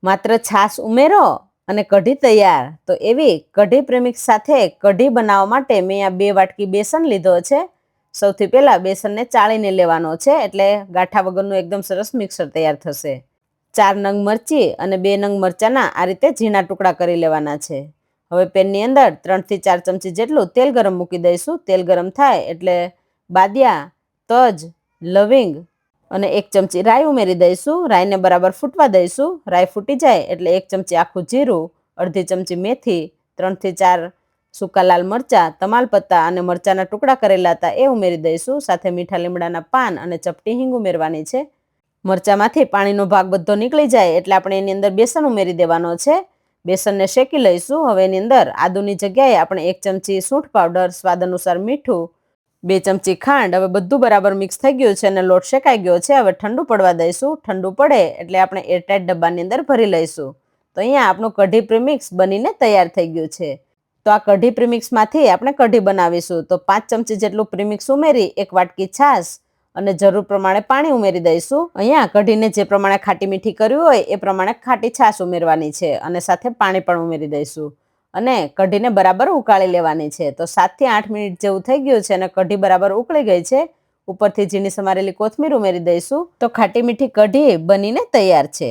માત્ર છાશ ઉમેરો અને કઢી તૈયાર. તો એવી કઢી પ્રેમિક્સ સાથે કઢી બનાવવા માટે મેં આ 2 વાટકી બેસન લીધો છે. સૌથી પહેલાં બેસનને ચાળીને લેવાનો છે, એટલે ગાંઠા વગરનું એકદમ સરસ મિક્સર તૈયાર થશે. 4 નંગ મરચી અને 2 નંગ મરચાના આ રીતે ઝીણા ટુકડા કરી લેવાના છે. હવે પેનની અંદર 3 થી 4 ચમચી જેટલું તેલ ગરમ મૂકી દઈશું. તેલ ગરમ થાય એટલે બાદિયા, તજ, લવિંગ અને 1 ચમચી રાઈ ઉમેરી દઈશું. રાઈને બરાબર ફૂટવા દઈશું. રાઈ ફૂટી જાય એટલે 1 ચમચી આખું જીરું, અડધી ચમચી મેથી, 3 થી 4 સૂકા લાલ મરચાં, તમાલપત્તા અને મરચાના ટુકડા કરેલા હતા એ ઉમેરી દઈશું. સાથે મીઠા લીમડાના પાન અને ચપટી હિંગ ઉમેરવાની છે. મરચામાંથી પાણીનો ભાગ બધો નીકળી જાય એટલે આપણે એની અંદર બેસન ઉમેરી દેવાનો છે. બેસનને શેકી લઈશું. હવે એની અંદર આદુની જગ્યાએ આપણે 1 ચમચી સૂંઠ પાવડર, સ્વાદ અનુસાર મીઠું, 2 ચમચી ખાંડ. હવે બધું બરાબર મિક્સ થઈ ગયું છે અને લોટ શેકાઈ ગયો છે. હવે ઠંડુ પડવા દઈશું. ઠંડુ પડે એટલે આપણે એરટાઈટ ડબ્બાની અંદર ભરી લઈશું. તો અહીંયા આપણું કઢી પ્રીમિક્સ બનીને તૈયાર થઈ ગયું છે. તો આ કઢી પ્રીમિક્સમાંથી આપણે કઢી બનાવીશું. તો 5 ચમચી જેટલું પ્રીમિક્સ ઉમેરી 1 વાટકી છાશ અને જરૂર પ્રમાણે પાણી ઉમેરી દઈશું. અહીંયા કઢીને જે પ્રમાણે ખાટી મીઠી કરવી હોય એ પ્રમાણે ખાટી છાશ ઉમેરવાની છે અને સાથે પાણી પણ ઉમેરી દઈશું અને કઢીને બરાબર ઉકાળી લેવાની છે. તો 7 થી 8 મિનિટ જેવું થઈ ગયું છે અને કઢી બરાબર ઉકળી ગઈ છે. ઉપરથી ઝીણી સમારેલી કોથમીર ઉમેરી દઈશું. તો ખાટી મીઠી કઢી બનીને તૈયાર છે.